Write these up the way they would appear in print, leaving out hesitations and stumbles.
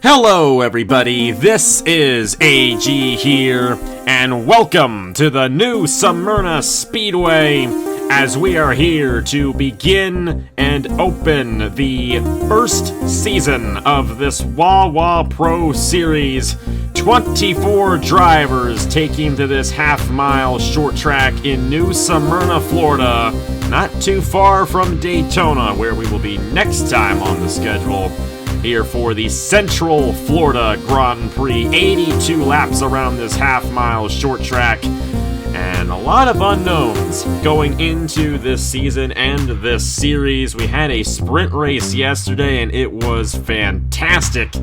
Hello everybody, this is AG here, and welcome to the new Symrna Speedway, as we are here to begin and open the first season of this Wawa Pro Series. 24 drivers taking to this half-mile short track in New Symrna, Florida, not too far from Daytona, where we will be next time on the schedule. Here for the Central Florida Grand Prix, 82 laps around this half-mile short track, and a lot of unknowns going into this season and this series. We had a sprint race yesterday, and it was fantastic,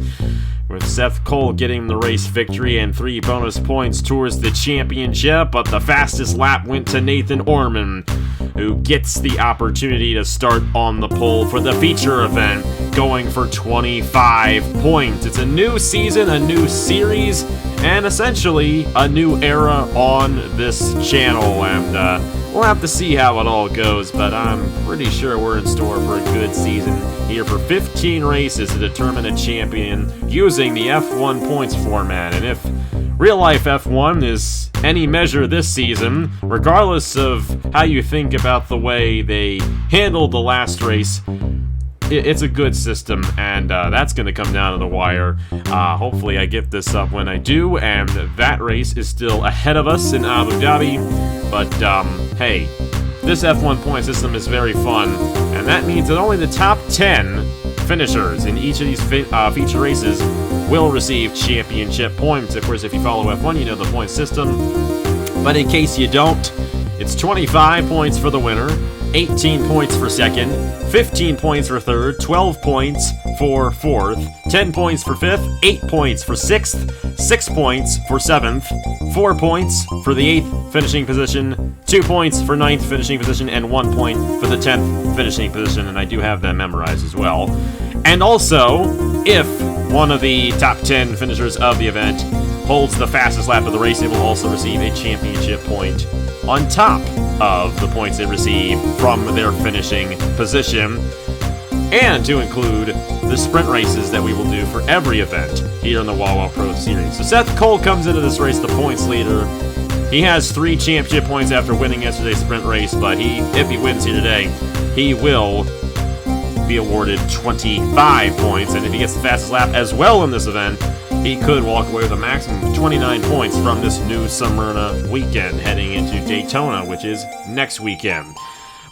with Seth Cole getting the race victory and 3 bonus points towards the championship, but the fastest lap went to Nathan Orman, who gets the opportunity to start on the pole for the feature event, going for 25 points. It's a new season, a new series, and essentially a new era on this channel, and we'll have to see how it all goes, but I'm pretty sure we're in store for a good season here for 15 races to determine a champion using the F1 points format. And if real-life F1 is any measure this season, regardless of how you think about the way they handled the last race, it's a good system, and that's going to come down to the wire. Hopefully I get this up when I do, and that race is still ahead of us in Abu Dhabi. But, hey, this F1 point system is very fun, and that means that only the top 10 finishers in each of these feature races will receive championship points. Of course, if you follow F1, you know the point system. But in case you don't, it's 25 points for the winner, 18 points for second, 15 points for third, 12 points for fourth, 10 points for fifth, 8 points for sixth, 6 points for seventh, 4 points for the 8th finishing position, 2 points for 9th finishing position, and 1 point for the 10th finishing position, and I do have that memorized as well. And also, if one of the top 10 finishers of the event holds the fastest lap of the race, they will also receive a championship point on top of the points they receive from their finishing position, and to include the sprint races that we will do for every event here in the Wawa Pro Series. So Seth Cole comes into this race the points leader. He has 3 championship points after winning yesterday's sprint race, but if he wins here today, he will be awarded 25 points, and if he gets the fastest lap as well in this event, he could walk away with a maximum of 29 points from this new Symrna weekend heading into Daytona, which is next weekend.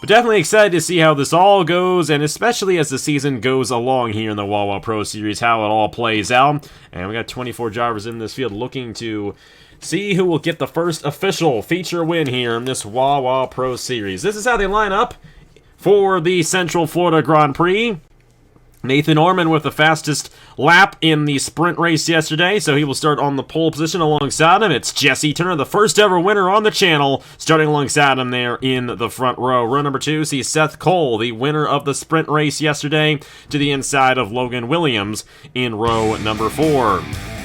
But definitely excited to see how this all goes, and especially as the season goes along here in the Wawa Pro Series, how it all plays out. And we got 24 drivers in this field looking to see who will get the first official feature win here in this Wawa Pro Series. This is how they line up for the Central Florida Grand Prix. Nathan Orman with the fastest lap in the sprint race yesterday, so he will start on the pole position alongside him. It's Jesse Turner, the first ever winner on the channel, starting alongside him there in the front row. Row number 2 sees Seth Cole, the winner of the sprint race yesterday, to the inside of Logan Williams in row number 4.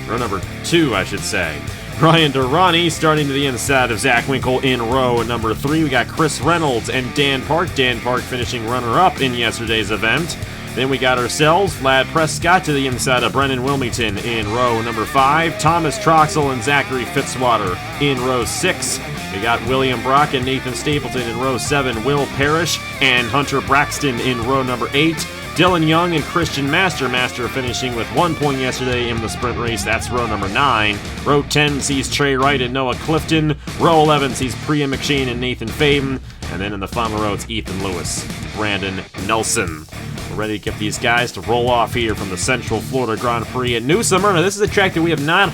Row number 2, I should say. Ryan Durrani starting to the inside of Zach Winkle in row number 3. We got Chris Reynolds and Dan Park. Dan Park finishing runner-up in yesterday's event. Then we got ourselves, Vlad Prescott, to the inside of Brendan Wilmington in row number 5. Thomas Troxel and Zachary Fitzwater in row 6. We got William Brock and Nathan Stapleton in row 7. Will Parrish and Hunter Braxton in row number 8. Dylan Young and Christian Master finishing with 1 point yesterday in the sprint race. That's row number 9. Row 10 sees Trey Wright and Noah Clifton. Row 11 sees Priya McShane and Nathan Faden. And then in the final row, it's Ethan Lewis, Brandon Nelson. We're ready to get these guys to roll off here from the Central Florida Grand Prix at New Symrna. This is a track that we have not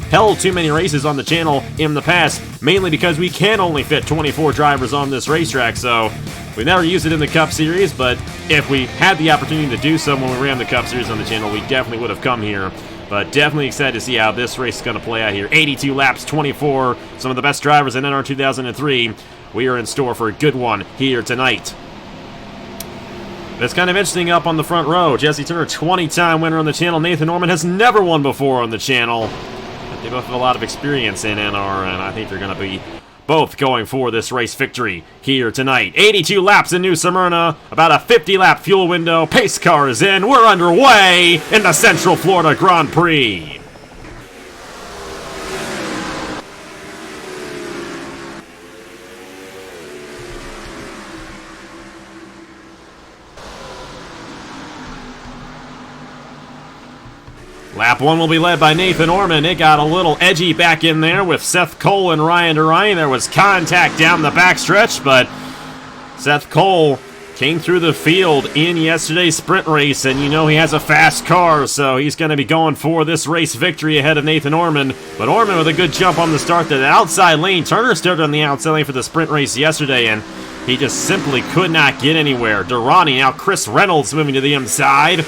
held too many races on the channel in the past, mainly because we can only fit 24 drivers on this racetrack, so we never used it in the Cup Series, but if we had the opportunity to do so when we ran the Cup Series on the channel, we definitely would have come here. But definitely excited to see how this race is going to play out here. 82 laps, 24, some of the best drivers in NR2003. We are in store for a good one here tonight. It's kind of interesting up on the front row. Jesse Turner, 20-time winner on the channel. Nathan Orman has never won before on the channel. But they both have a lot of experience in NR, and I think they're going to be both going for this race victory here tonight. 82 laps in New Symrna, about a 50-lap fuel window. Pace car is in. We're underway in the Central Florida Grand Prix. Lap 1 will be led by Nathan Ormond. It got a little edgy back in there with Seth Cole and Ryan Durrani. There was contact down the backstretch, but Seth Cole came through the field in yesterday's sprint race, and you know he has a fast car, so he's going to be going for this race victory ahead of Nathan Ormond. But Ormond with a good jump on the start to the outside lane. Turner started on the outside lane for the sprint race yesterday, and he just simply could not get anywhere. Durrani, now Chris Reynolds moving to the inside.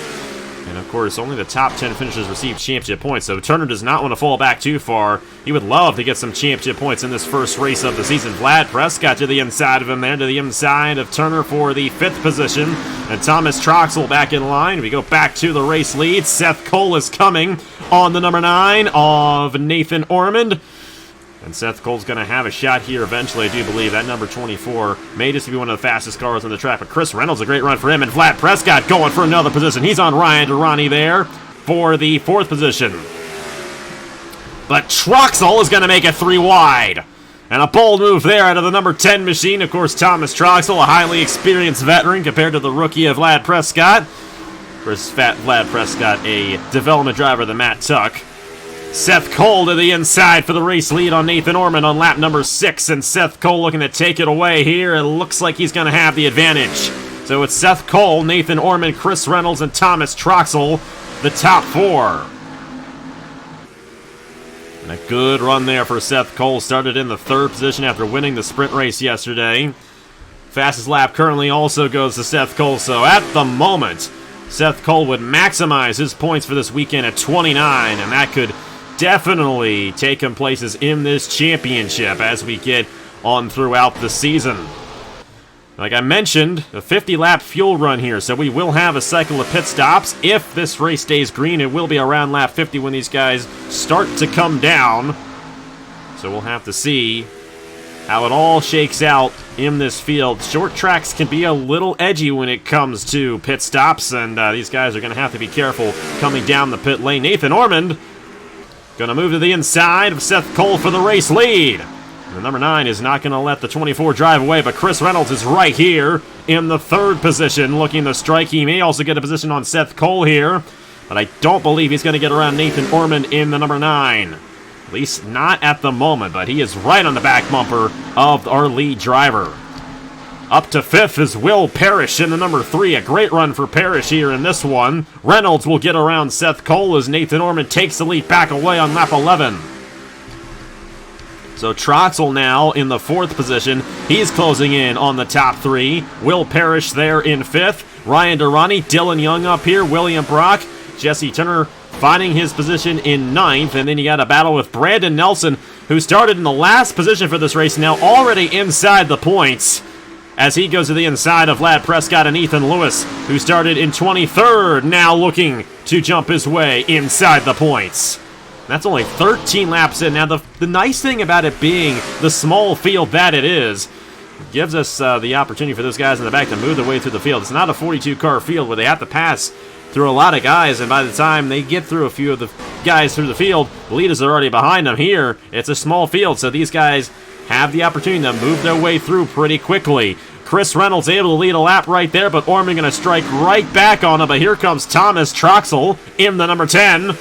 And of course, only the top 10 finishers receive championship points, so Turner does not want to fall back too far. He would love to get some championship points in this first race of the season. Vlad Prescott to the inside of him there, to the inside of Turner for the 5th position. And Thomas Troxel back in line. We go back to the race lead. Seth Cole is coming on the number 9 of Nathan Ormond. And Seth Cole's going to have a shot here eventually, I do believe. That number 24 may just be one of the fastest cars on the track. But Chris Reynolds, a great run for him. And Vlad Prescott going for another position. He's on Ryan Durrani there for the 4th position. But Troxel is going to make it 3 wide. And a bold move there out of the number 10 machine. Of course, Thomas Troxel, a highly experienced veteran compared to the rookie of Vlad Prescott. Of course, Vlad Prescott, a development driver of the Matt Tuck. Seth Cole to the inside for the race lead on Nathan Ormond on lap number 6, and Seth Cole looking to take it away here. It looks like he's going to have the advantage. So it's Seth Cole, Nathan Ormond, Chris Reynolds, and Thomas Troxel, the top 4. And a good run there for Seth Cole. Started in the 3rd position after winning the sprint race yesterday. Fastest lap currently also goes to Seth Cole, so at the moment, Seth Cole would maximize his points for this weekend at 29, and that could definitely take him places in this championship as we get on throughout the season. Like I mentioned, a 50-lap fuel run here, so we will have a cycle of pit stops. If this race stays green, it will be around lap 50 when these guys start to come down. So we'll have to see how it all shakes out in this field. Short tracks can be a little edgy when it comes to pit stops, and these guys are going to have to be careful coming down the pit lane. Nathan Ormond going to move to the inside of Seth Cole for the race lead. The number 9 is not going to let the 24 drive away, but Chris Reynolds is right here in the 3rd position looking to strike. He may also get a position on Seth Cole here, but I don't believe he's going to get around Nathan Ormond in the number 9. At least not at the moment, but he is right on the back bumper of our lead driver. Up to 5th is Will Parrish in the number 3. A great run for Parrish here in this one. Reynolds will get around Seth Cole as Nathan Ormond takes the lead back away on lap 11. So Troxel now in the 4th position. He's closing in on the top 3. Will Parrish there in 5th. Ryan Durrani, Dylan Young up here. William Brock, Jesse Turner finding his position in 9th. And then you got a battle with Brandon Nelson, who started in the last position for this race, now already inside the points, as he goes to the inside of Vlad Prescott and Ethan Lewis, who started in 23rd, now looking to jump his way inside the points. That's only 13 laps in. Now, the nice thing about it being the small field that it is, gives us the opportunity for those guys in the back to move their way through the field. It's not a 42-car field where they have to pass through a lot of guys, and by the time they get through a few of the guys through the field, the leaders are already behind them. Here, it's a small field, so these guys have the opportunity to move their way through pretty quickly. Chris Reynolds able to lead a lap right there, but Ormond going to strike right back on him. But here comes Thomas Troxel in the number 10.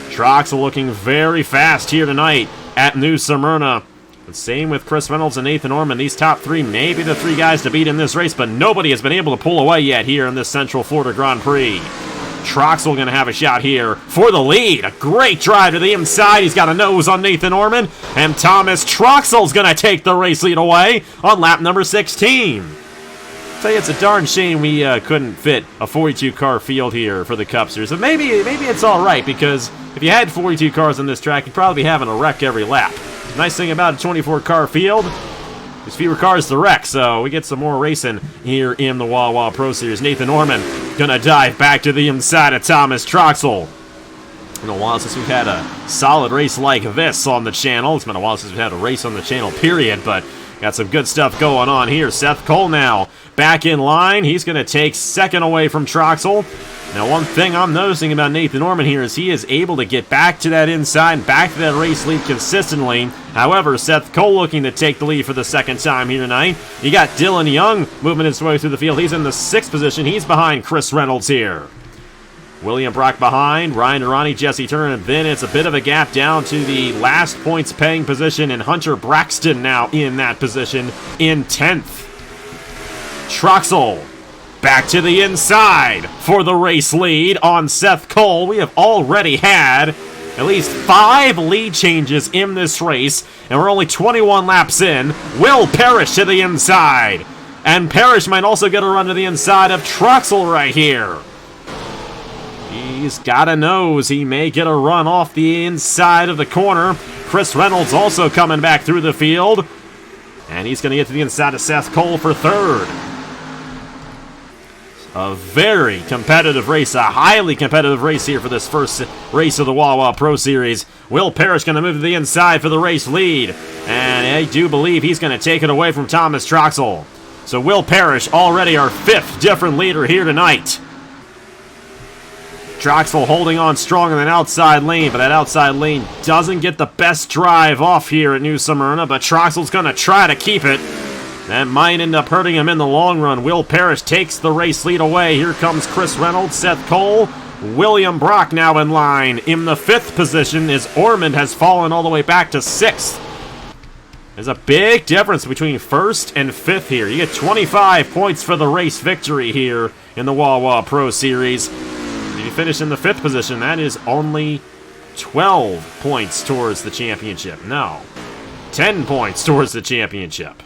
Troxel looking very fast here tonight at New Symrna. But same with Chris Reynolds and Nathan Ormond. These top 3 may be the 3 guys to beat in this race, but nobody has been able to pull away yet here in this Central Florida Grand Prix. Troxel going to have a shot here for the lead. A great drive to the inside. He's got a nose on Nathan Ormond. And Thomas Troxel's going to take the race lead away on lap number 16. I'll tell you, it's a darn shame we couldn't fit a 42-car field here for the Cup Series. And maybe it's all right, because if you had 42 cars on this track, you'd probably be having a wreck every lap. The nice thing about a 24-car field, there's fewer cars to wreck, so we get some more racing here in the Wawa Pro Series. Nathan Ormond gonna dive back to the inside of Thomas Troxel. It's been a while since we've had a solid race like this on the channel. It's been a while since we've had a race on the channel, period, but got some good stuff going on here. Seth Cole now back in line. He's going to take second away from Troxel. Now, one thing I'm noticing about Nathan Orman here is he is able to get back to that inside, back to that race lead consistently. However, Seth Cole looking to take the lead for the second time here tonight. You got Dylan Young moving his way through the field. He's in the 6th position. He's behind Chris Reynolds here. William Brock behind, Ryan Durrani, Jesse Turner, and then it's a bit of a gap down to the last points paying position, and Hunter Braxton now in that position in 10th. Troxel back to the inside for the race lead on Seth Cole. We have already had at least 5 lead changes in this race, and we're only 21 laps in. Will Parrish to the inside, and Parrish might also get a run to the inside of Troxel right here. He's got a nose. He may get a run off the inside of the corner. Chris Reynolds also coming back through the field, and he's going to get to the inside of Seth Cole for 3rd. A very competitive race, a highly competitive race here for this first race of the Wawa Pro Series. Will Parrish going to move to the inside for the race lead, and I do believe he's going to take it away from Thomas Troxel. So Will Parrish already our 5th different leader here tonight. Troxel holding on strong in that outside lane, but that outside lane doesn't get the best drive off here at New Symrna, but Troxel's going to try to keep it. That might end up hurting him in the long run. Will Parrish takes the race lead away. Here comes Chris Reynolds, Seth Cole, William Brock now in line. In the 5th position as Ormond has fallen all the way back to 6th. There's a big difference between 1st and 5th here. You get 25 points for the race victory here in the Wawa Pro Series. If you finish in the 5th position, that is only 12 points towards the championship. No, 10 points towards the championship.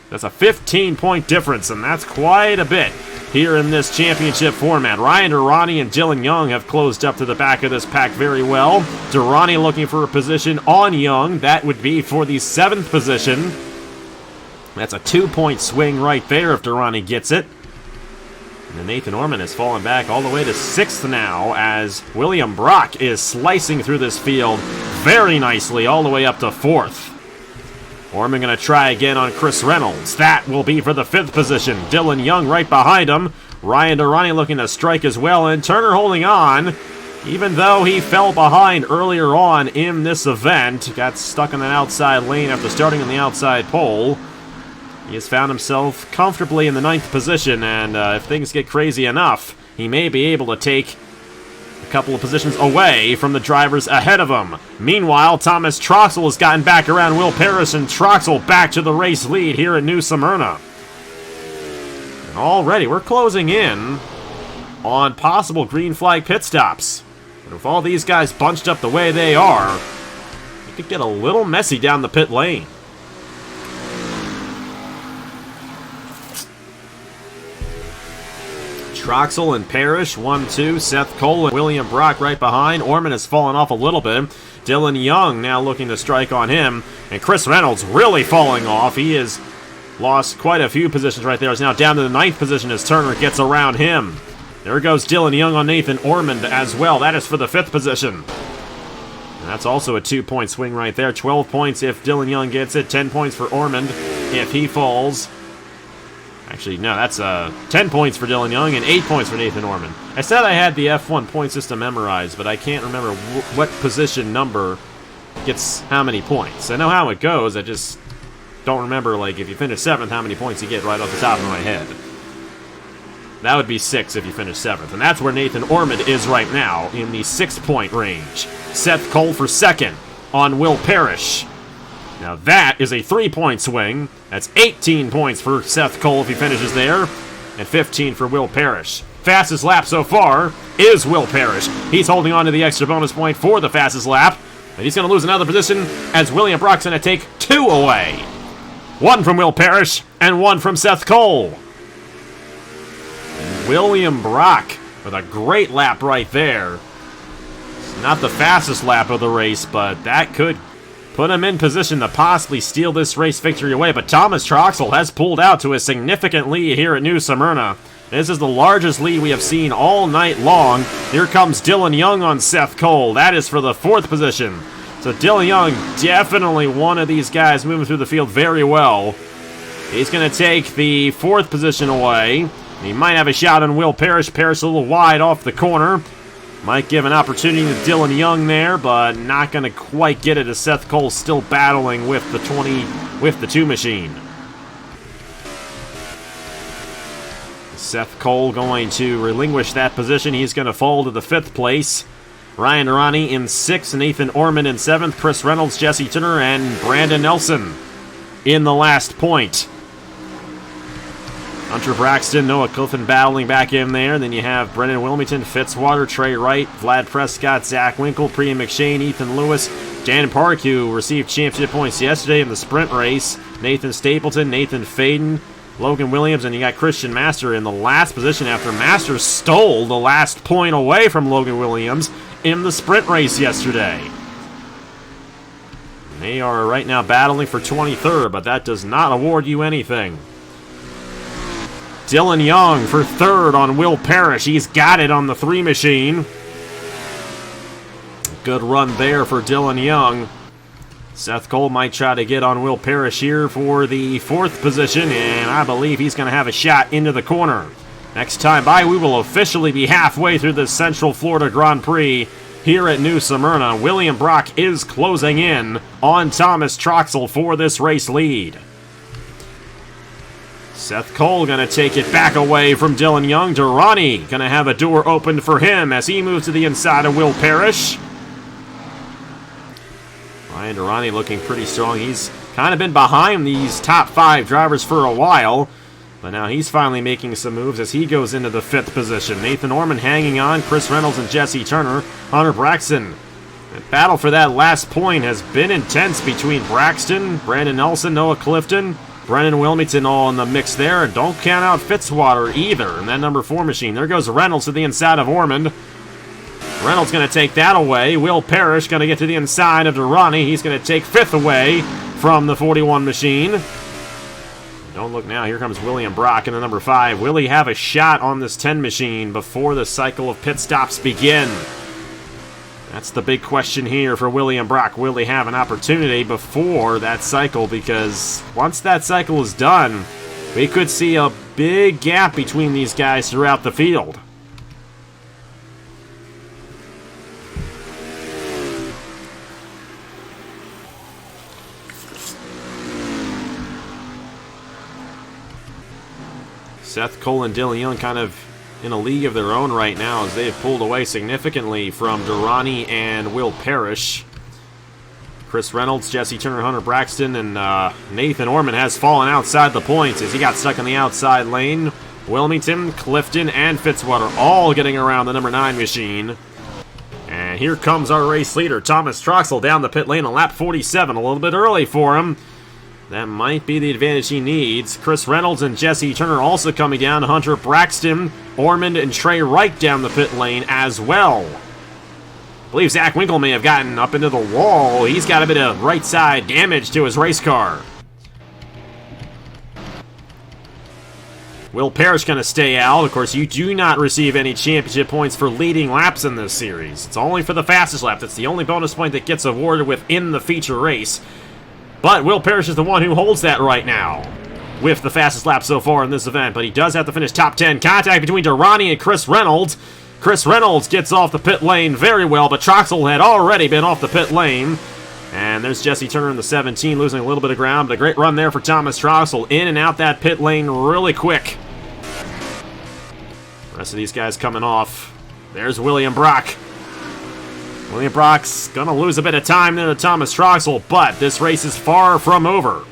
That's a 15-point difference, and that's quite a bit here in this championship format. Ryan Durrani and Dylan Young have closed up to the back of this pack very well. Durrani looking for a position on Young. That would be for the 7th position. That's a 2-point swing right there if Durrani gets it. And Nathan Orman has fallen back all the way to 6th now as William Brock is slicing through this field very nicely all the way up to 4th. Orman going to try again on Chris Reynolds. That will be for the 5th position. Dylan Young right behind him. Ryan Durrani looking to strike as well, and Turner holding on. Even though he fell behind earlier on in this event, got stuck in an outside lane after starting on the outside pole. He has found himself comfortably in the 9th position, and if things get crazy enough, he may be able to take a couple of positions away from the drivers ahead of him. Meanwhile, Thomas Troxel has gotten back around Will Parrish, and Troxel back to the race lead here at New Symrna. And already, we're closing in on possible green flag pit stops. But with all these guys bunched up the way they are, it could get a little messy down the pit lane. Troxel and Parrish, 1-2. Seth Cole and William Brock right behind. Orman has fallen off a little bit. Dylan Young now looking to strike on him. And Chris Reynolds really falling off. He has lost quite a few positions right there. He's now down to the 9th position as Turner gets around him. There goes Dylan Young on Nathan Ormond as well. That is for the 5th position. And that's also a 2-point swing right there. 12 points if Dylan Young gets it. 10 points for Ormond if he falls. Actually, no, that's 10 points for Dylan Young and 8 points for Nathan Orman. I said I had the F1 point system memorized, but I can't remember what position number gets how many points. I know how it goes, I just don't remember, like, if you finish 7th, how many points you get right off the top of my head. That would be 6 if you finish 7th, and that's where Nathan Ormond is right now, in the 6-point range. Seth Cole for 2nd on Will Parrish. Now that is a 3-point swing. That's 18 points for Seth Cole if he finishes there, and 15 for Will Parrish. Fastest lap so far is Will Parrish. He's holding on to the extra bonus point for the fastest lap, and he's going to lose another position as William Brock's going to take 2 away. 1 from Will Parrish and 1 from Seth Cole. And William Brock with a great lap right there. It's not the fastest lap of the race, but that could put him in position to possibly steal this race victory away. But Thomas Troxel has pulled out to a significant lead here at New Symrna. This is the largest lead we have seen all night long. Here comes Dylan Young on Seth Cole. That is for the 4th position. So Dylan Young, definitely one of these guys moving through the field very well. He's going to take the 4th position away. He might have a shot on Will Parrish. Parrish a little wide off the corner. Might give an opportunity to Dylan Young there, but not going to quite get it as Seth Cole still battling with the 2 machine. Seth Cole going to relinquish that position. He's going to fall to the 5th place. Ryan Durrani in 6th, Nathan Ormond in 7th, Chris Reynolds, Jesse Turner, and Brandon Nelson in the last point. Hunter Braxton, Noah Clifton battling back in there. Then you have Brendan Wilmington, Fitzwater, Trey Wright, Vlad Prescott, Zach Winkle, Priya McShane, Ethan Lewis, Dan Park, who received championship points yesterday in the sprint race, Nathan Stapleton, Nathan Faden, Logan Williams, and you got Christian Master in the last position after Master stole the last point away from Logan Williams in the sprint race yesterday. They are right now battling for 23rd, but that does not award you anything. Dylan Young for 3rd on Will Parrish. He's got it on the 3 machine. Good run there for Dylan Young. Seth Cole might try to get on Will Parrish here for the 4th position, and I believe he's going to have a shot into the corner. Next time by, we will officially be halfway through the Central Florida Grand Prix here at New Symrna. William Brock is closing in on Thomas Troxel for this race lead. Seth Cole going to take it back away from Dylan Young. Durrani going to have a door opened for him as he moves to the inside of Will Parrish. Ryan Durrani looking pretty strong. He's kind of been behind these top 5 drivers for a while, but now he's finally making some moves as he goes into the 5th position. Nathan Ormond hanging on, Chris Reynolds and Jesse Turner. Hunter Braxton. The battle for that last point has been intense between Braxton, Brandon Nelson, Noah Clifton, Brendan Wilmington all in the mix there. And don't count out Fitzwater either in that number 4 machine. There goes Reynolds to the inside of Ormond. Reynolds going to take that away. Will Parrish going to get to the inside of Durrani. He's going to take 5th away from the 41 machine. Don't look now. Here comes William Brock in the number 5. Will he have a shot on this 10 machine before the cycle of pit stops begin? That's the big question here for William Brock. Will he have an opportunity before that cycle? Because once that cycle is done, we could see a big gap between these guys throughout the field. Seth Cole and Dylan Young kind of in a league of their own right now as they have pulled away significantly from Durrani and Will Parrish. Chris Reynolds, Jesse Turner, Hunter Braxton, and Nathan Ormond has fallen outside the points as he got stuck in the outside lane. Wilmington, Clifton, and Fitzwater all getting around the number 9 machine. And here comes our race leader, Thomas Troxel, down the pit lane on lap 47, a little bit early for him. That might be the advantage he needs. Chris Reynolds and Jesse Turner also coming down. Hunter Braxton, Ormond, and Trey Wright down the pit lane as well. I believe Zach Winkle may have gotten up into the wall. He's got a bit of right side damage to his race car. Will Parrish going to stay out. Of course, you do not receive any championship points for leading laps in this series. It's only for the fastest lap. That's the only bonus point that gets awarded within the feature race. But Will Parrish is the one who holds that right now with the fastest lap so far in this event. But he does have to finish top 10. Contact between Durrani and Chris Reynolds. Chris Reynolds gets off the pit lane very well, but Troxel had already been off the pit lane. And there's Jesse Turner in the 17, losing a little bit of ground. But a great run there for Thomas Troxel. In and out that pit lane really quick. The rest of these guys coming off. There's William Brock. William Brock's going to lose a bit of time there to Thomas Troxel, but this race is far from over.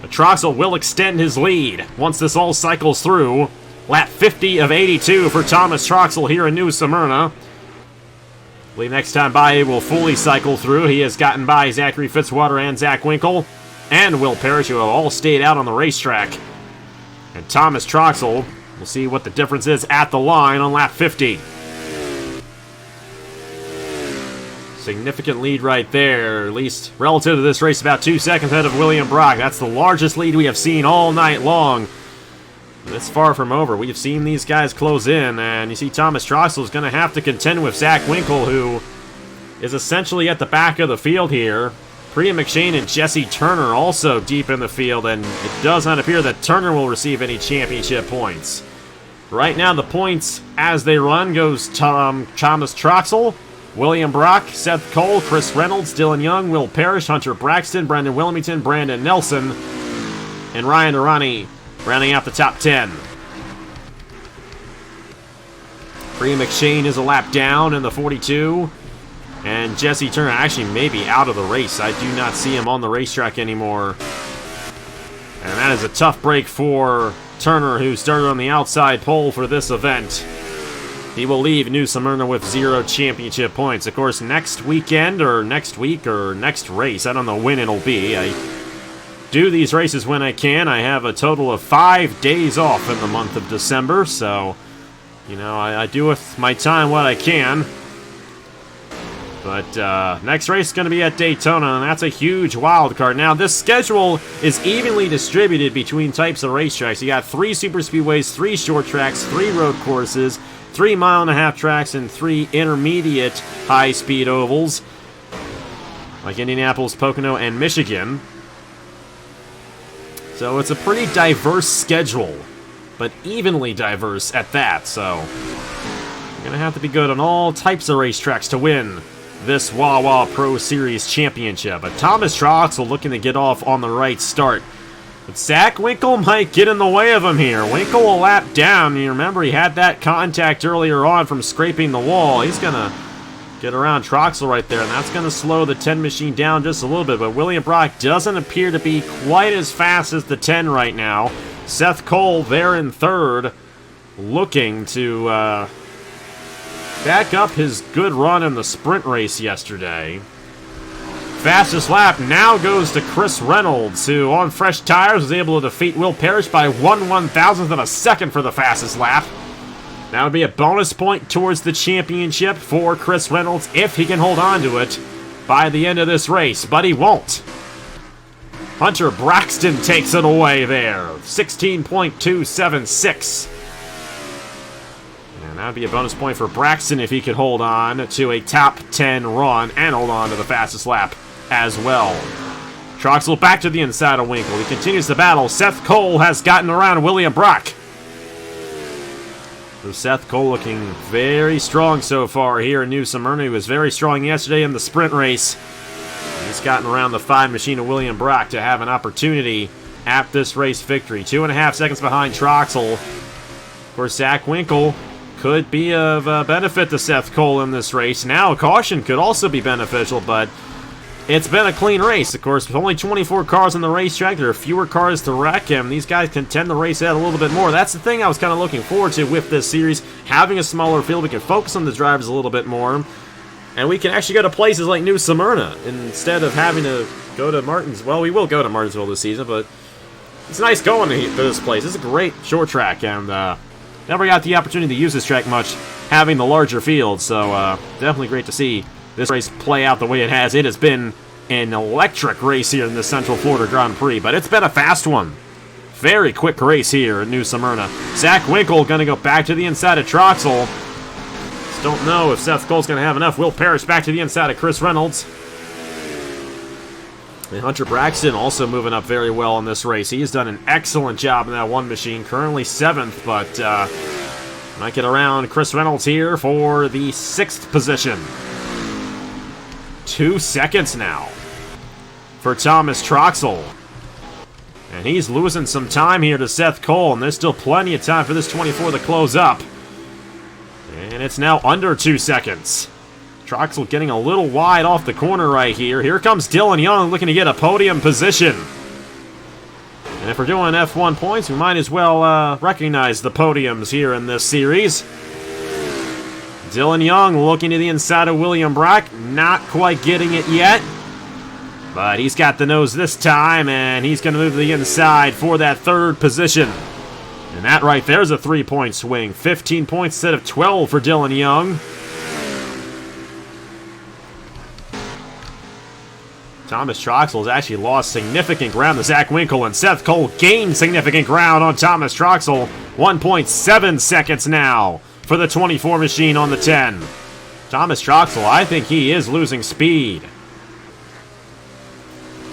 But Troxel will extend his lead once this all cycles through. Lap 50 of 82 for Thomas Troxel here in New Symrna. I believe next time by he will fully cycle through. He has gotten by Zachary Fitzwater and Zach Winkle and Will Parrish, who have all stayed out on the racetrack. And Thomas Troxel, we'll see what the difference is at the line on lap 50. Significant lead right there, at least relative to this race, about 2 seconds ahead of William Brock. That's the largest lead we have seen all night long. It's far from over. We've seen these guys close in, and you see Thomas Troxel is going to have to contend with Zach Winkle, who is essentially at the back of the field here. Priya McShane and Jesse Turner also deep in the field, and it does not appear that Turner will receive any championship points. Right now, the points as they run goes Thomas Troxel, William Brock, Seth Cole, Chris Reynolds, Dylan Young, Will Parrish, Hunter Braxton, Brandon Wilmington, Brandon Nelson, and Ryan Arani rounding out the top 10. Priya McShane is a lap down in the 42. And Jesse Turner actually may be out of the race. I do not see him on the racetrack anymore. And that is a tough break for Turner, who started on the outside pole for this event. He will leave New Smyrna with 0 championship points. Of course, next weekend, or next week, or next race, I don't know when it'll be. I do these races when I can. I have a total of 5 days off in the month of December, so, you know, I do with my time what I can. But next race is going to be at Daytona, and that's a huge wild card. Now, this schedule is evenly distributed between types of racetracks. You got 3 super speedways, 3 short tracks, 3 road courses, 3 mile-and-a-half tracks, and 3 intermediate high-speed ovals, like Indianapolis, Pocono, and Michigan. So it's a pretty diverse schedule, but evenly diverse at that. So you're going to have to be good on all types of racetracks to win this Wawa Pro Series championship. But Thomas Troxel looking to get off on the right start. But Zach Winkle might get in the way of him here. Winkle will lap down. You remember he had that contact earlier on from scraping the wall. He's going to get around Troxel right there, and that's going to slow the 10 machine down just a little bit. But William Brock doesn't appear to be quite as fast as the 10 right now. Seth Cole there in third, looking to back up his good run in the sprint race yesterday. Fastest lap now goes to Chris Reynolds, who on fresh tires was able to defeat Will Parrish by 1/1000th of a second for the fastest lap. That would be a bonus point towards the championship for Chris Reynolds if he can hold on to it by the end of this race, but he won't. Hunter Braxton takes it away there, 16.276. And that would be a bonus point for Braxton if he could hold on to a top 10 run and hold on to the fastest lap as well. Troxel back to the inside of Winkle. He continues the battle. Seth Cole has gotten around William Brock. So Seth Cole looking very strong so far here in New Smyrna. He was very strong yesterday in the sprint race. He's gotten around the 5 machine of William Brock to have an opportunity at this race victory. 2.5 seconds behind Troxel. Of course, Zach Winkle could be of benefit to Seth Cole in this race. Now, caution could also be beneficial, but it's been a clean race. Of course, with only 24 cars on the racetrack, there are fewer cars to wreck, and these guys can tend to race out a little bit more. That's the thing I was kind of looking forward to with this series. Having a smaller field, we can focus on the drivers a little bit more, and we can actually go to places like New Smyrna instead of having to go to Martins. Well, we will go to Martinsville this season, but it's nice going to this place. It's a great short track, and never got the opportunity to use this track much, having the larger field, so definitely great to see this race play out the way it has. It has been an electric race here in the Central Florida Grand Prix, but it's been a fast one. Very quick race here in New Smyrna. Zach Winkle going to go back to the inside of Troxel. Just don't know if Seth Cole's going to have enough. Will Parrish back to the inside of Chris Reynolds. And Hunter Braxton also moving up very well in this race. He's done an excellent job in that 1 machine. Currently 7th, but might get around Chris Reynolds here for the 6th position. 2 seconds now for Thomas Troxel. And he's losing some time here to Seth Cole, and there's still plenty of time for this 24 to close up. And it's now under 2 seconds. Troxel getting a little wide off the corner right here. Here comes Dylan Young looking to get a podium position. And if we're doing F1 points, we might as well recognize the podiums here in this series. Dylan Young looking to the inside of William Brock. Not quite getting it yet. But he's got the nose this time, and he's going to move to the inside for that 3rd position. And that right there is a 3-point swing. 15 points instead of 12 for Dylan Young. Thomas Troxel has actually lost significant ground to Zach Winkle, and Seth Cole gained significant ground on Thomas Troxel. 1.7 seconds now for the 24 machine on the 10. Thomas Troxel, I think he is losing speed.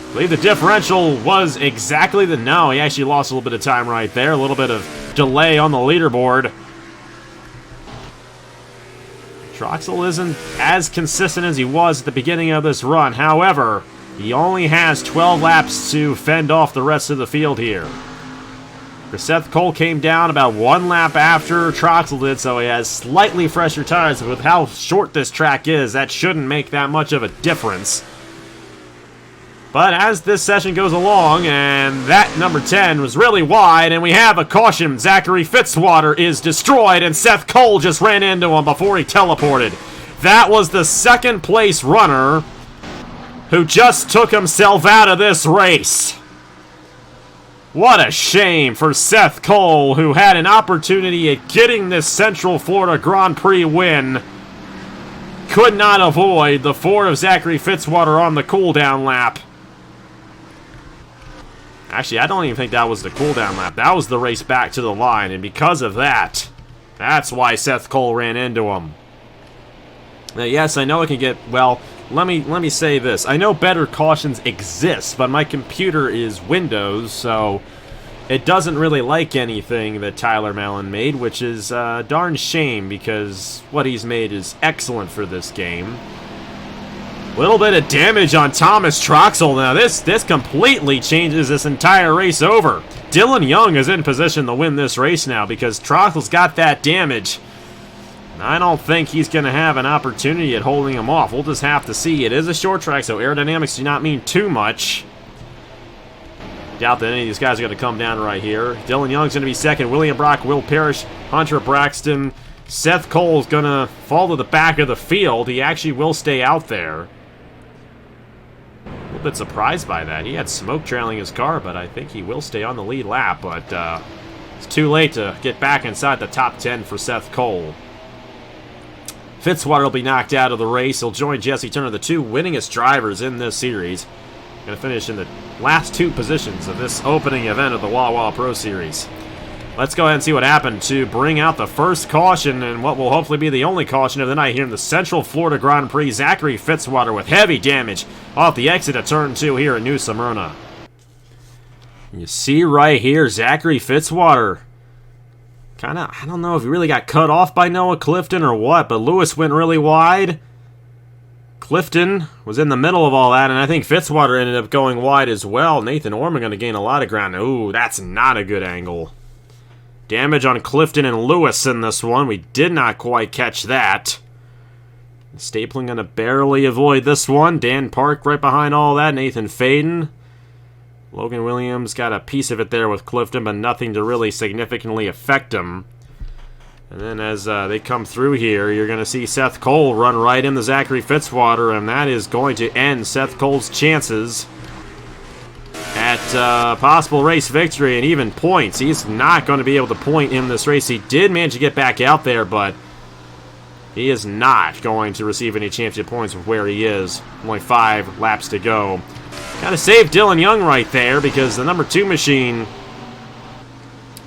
I believe the differential was exactly the... No, he actually lost a little bit of time right there. A little bit of delay on the leaderboard. Troxel isn't as consistent as he was at the beginning of this run. However, he only has 12 laps to fend off the rest of the field here. Seth Cole came down about 1 lap after Troxel did, so he has slightly fresher tires. With how short this track is, that shouldn't make that much of a difference. But as this session goes along, and that number 10 was really wide, and we have a caution. Zachary Fitzwater is destroyed, and Seth Cole just ran into him before he teleported. That was the second place runner who just took himself out of this race. What a shame for Seth Cole, who had an opportunity at getting this Central Florida Grand Prix win. Could not avoid the Ford of Zachary Fitzwater on the cooldown lap. Actually, I don't even think that was the cooldown lap. That was the race back to the line, and because of that, that's why Seth Cole ran into him. Now, yes, I know it can get, well, let me say this. I know better cautions exist, but my computer is Windows, so it doesn't really like anything that Tyler Mallon made, which is a darn shame because what he's made is excellent for this game. Little bit of damage on Thomas Troxel. Now this completely changes this entire race over. Dylan Young is in position to win this race now because Troxel's got that damage. I don't think he's going to have an opportunity at holding him off. We'll just have to see. It is a short track, so aerodynamics do not mean too much. Doubt that any of these guys are going to come down right here. Dylan Young's going to be second. William Brock, Will Parrish, Hunter Braxton. Seth Cole's going to fall to the back of the field. He actually will stay out there. A little bit surprised by that. He had smoke trailing his car, but I think he will stay on the lead lap. But it's too late to get back inside the top 10 for Seth Cole. Fitzwater will be knocked out of the race. He'll join Jesse Turner, the two winningest drivers in this series. Going to finish in the last 2 positions of this opening event of the Wawa Pro Series. Let's go ahead and see what happened to bring out the first caution and what will hopefully be the only caution of the night here in the Central Florida Grand Prix. Zachary Fitzwater with heavy damage off the exit of Turn 2 here at New Symrna. You see right here, Zachary Fitzwater. I don't know if he really got cut off by Noah Clifton or what, but Lewis went really wide. Clifton was in the middle of all that, and I think Fitzwater ended up going wide as well. Nathan Orman going to gain a lot of ground. Ooh, that's not a good angle. Damage on Clifton and Lewis in this one. We did not quite catch that. Stapling going to barely avoid this one. Dan Park right behind all that. Nathan Faden. Logan Williams got a piece of it there with Clifton, but nothing to really significantly affect him. And then as they come through here, you're going to see Seth Cole run right into Zachary Fitzwater, and that is going to end Seth Cole's chances at possible race victory and even points. He's not going to be able to point in this race. He did manage to get back out there, but he is not going to receive any championship points with where he is. Only 5 laps to go. Got to save Dylan Young right there because the number 2 machine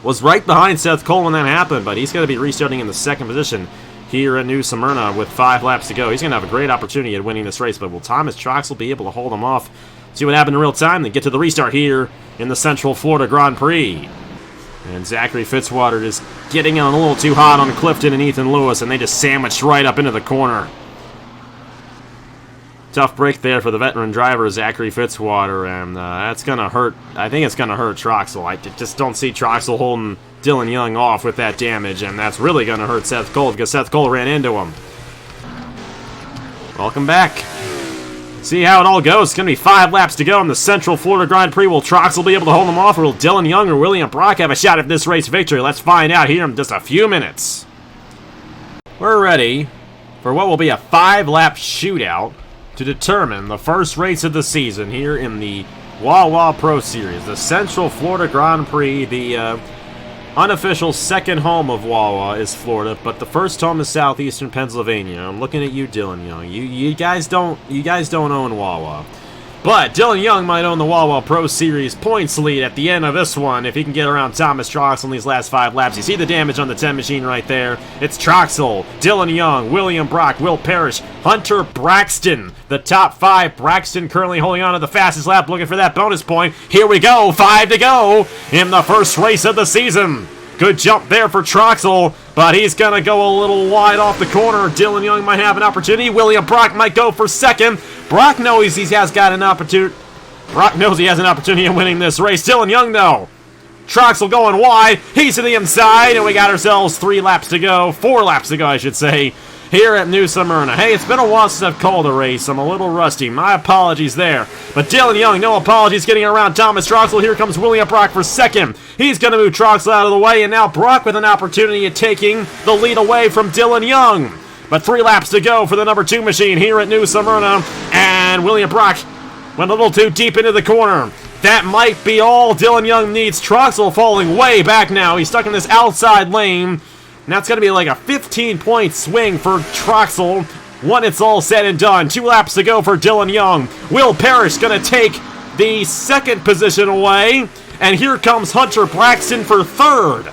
was right behind Seth Cole when that happened, but he's going to be restarting in the 2nd position here at New Symrna with 5 laps to go. He's going to have a great opportunity at winning this race, but will Thomas Troxel be able to hold him off? See what happened in real time, then get to the restart here in the Central Florida Grand Prix. And Zachary Fitzwater just getting on a little too hot on Clifton and Ethan Lewis, and they just sandwiched right up into the corner. Tough break there for the veteran driver, Zachary Fitzwater, and that's going to hurt. I think it's going to hurt Troxel. I just don't see Troxel holding Dylan Young off with that damage, and that's really going to hurt Seth Cole because Seth Cole ran into him. Welcome back. See how it all goes. It's going to be 5 laps to go in the Central Florida Grand Prix. Will Troxel be able to hold him off, or will Dylan Young or William Brock have a shot at this race victory? Let's find out here in just a few minutes. We're ready for what will be a 5-lap shootout to determine the first race of the season here in the Wawa Pro Series, the Central Florida Grand Prix. The unofficial second home of Wawa is Florida, but the first home is southeastern Pennsylvania. I'm looking at you, Dylan Young. You guys don't own Wawa. But Dylan Young might own the Wawa Pro Series points lead at the end of this one if he can get around Thomas Troxel in these last 5 laps. You see the damage on the 10 machine right there. It's Troxel, Dylan Young, William Brock, Will Parrish, Hunter Braxton. The top 5. Braxton currently holding on to the fastest lap, looking for that bonus point. Here we go, 5 to go in the first race of the season. Good jump there for Troxel, but he's going to go a little wide off the corner. Dylan Young might have an opportunity. William Brock might go for second. Brock knows he has an opportunity in winning this race. Dylan Young, though. Troxel going wide. He's to the inside, and we got ourselves 4 laps to go, I should say, here at New Symrna. Hey, it's been a while since I've called a race. I'm a little rusty. My apologies there. But Dylan Young, no apologies, getting around Thomas Troxel. Here comes William Brock for second. He's going to move Troxel out of the way, and now Brock with an opportunity at taking the lead away from Dylan Young. But 3 laps to go for the number 2 machine here at New Symrna, and William Brock went a little too deep into the corner. That might be all Dylan Young needs. Troxel falling way back now. He's stuck in this outside lane. And that's going to be like a 15-point swing for Troxel when it's all said and done. 2 laps to go for Dylan Young. Will Parrish going to take the second position away. And here comes Hunter Braxton for third.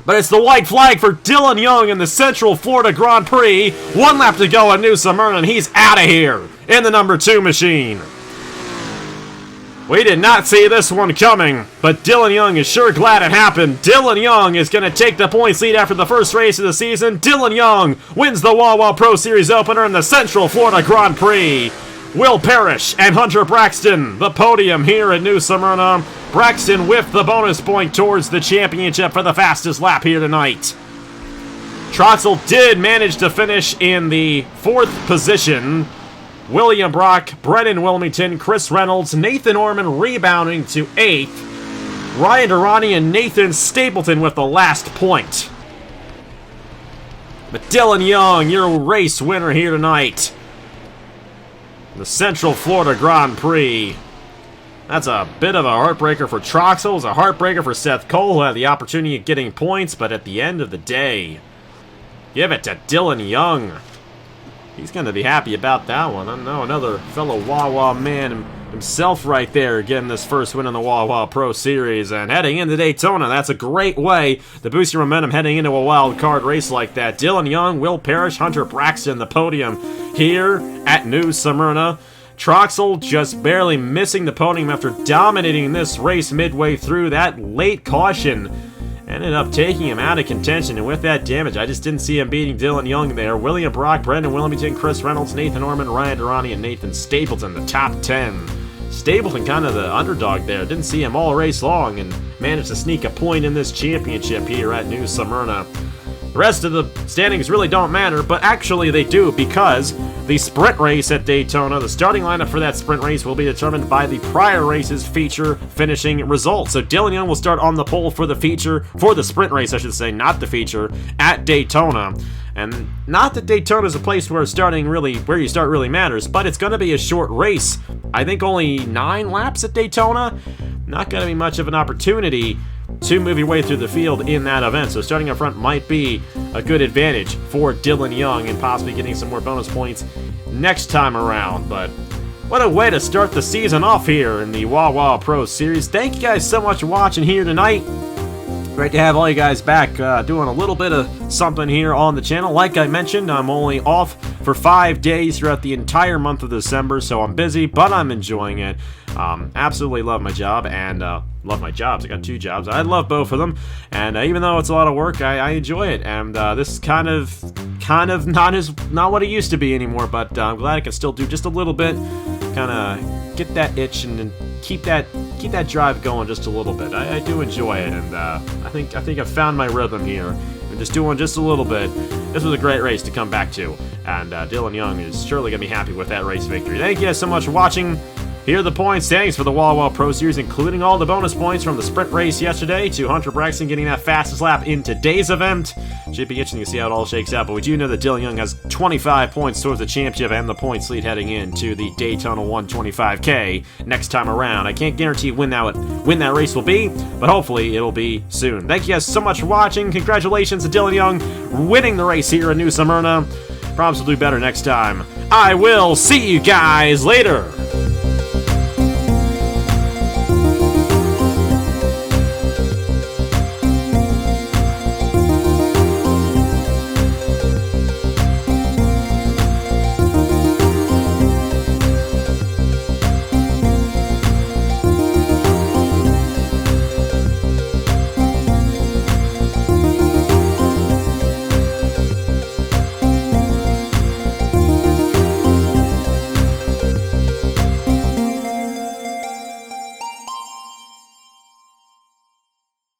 But it's the white flag for Dylan Young in the Central Florida Grand Prix. 1 lap to go at New Symrna, and he's out of here in the number 2 machine. We did not see this one coming, but Dylan Young is sure glad it happened. Dylan Young is going to take the points lead after the first race of the season. Dylan Young wins the Wawa Pro Series opener in the Central Florida Grand Prix. Will Parrish and Hunter Braxton, the podium here at New Symrna. Braxton with the bonus point towards the championship for the fastest lap here tonight. Troxel did manage to finish in the 4th position. William Brock, Brennan Wilmington, Chris Reynolds, Nathan Orman rebounding to 8th. Ryan Durrani and Nathan Stapleton with the last point. But Dylan Young, your race winner here tonight. The Central Florida Grand Prix. That's a bit of a heartbreaker for Troxel. It was a heartbreaker for Seth Cole, who had the opportunity of getting points, but at the end of the day, give it to Dylan Young. He's going to be happy about that one. I know, another fellow Wawa man himself right there getting this first win in the Wawa Pro Series. And heading into Daytona, that's a great way to boost your momentum heading into a wild card race like that. Dylan Young, Will Parrish, Hunter Braxton, the podium here at New Symrna. Troxel just barely missing the podium after dominating this race midway through. That late caution ended up taking him out of contention, and with that damage, I just didn't see him beating Dylan Young there. William Brock, Brendan Wilmington, Chris Reynolds, Nathan Orman, Ryan Durrani, and Nathan Stapleton, the top 10. Stapleton kind of the underdog there. Didn't see him all race long and managed to sneak a point in this championship here at New Symrna. The rest of the standings really don't matter, but actually they do, because the sprint race at Daytona, the starting lineup for that sprint race will be determined by the prior race's feature finishing results. So Dylan Young will start on the pole for the sprint race, I should say, not the feature, at Daytona. And not that Daytona is a place where you start really matters, but it's going to be a short race. I think only 9 laps at Daytona. Not going to be much of an opportunity to move your way through the field in that event. So starting up front might be a good advantage for Dylan Young and possibly getting some more bonus points next time around. But what a way to start the season off here in the Wawa Pro Series. Thank you guys so much for watching here tonight. Great to have all you guys back doing a little bit of something here on the channel. Like I mentioned, I'm only off for 5 days throughout the entire month of December, so I'm busy, but I'm enjoying it. Absolutely love my job, and love my jobs. I got 2 jobs. I love both of them, and even though it's a lot of work, I enjoy it. And this is kind of not what it used to be anymore, but I'm glad I can still do just a little bit, kind of get that itch and keep that drive going just a little bit. I do enjoy it, and I think I've found my rhythm here. I'm just doing just a little bit. This was a great race to come back to, and Dylan Young is surely going to be happy with that race victory. Thank you guys so much for watching. Here are the point standings for the Wawa Pro Series, including all the bonus points from the sprint race yesterday to Hunter Braxton getting that fastest lap in today's event. Should be interesting to see how it all shakes out, but we do know that Dylan Young has 25 points towards the championship and the points lead heading into the Daytona 125K next time around. I can't guarantee when that race will be, but hopefully it'll be soon. Thank you guys so much for watching. Congratulations to Dylan Young winning the race here in New Symrna. Promise we'll do better next time. I will see you guys later.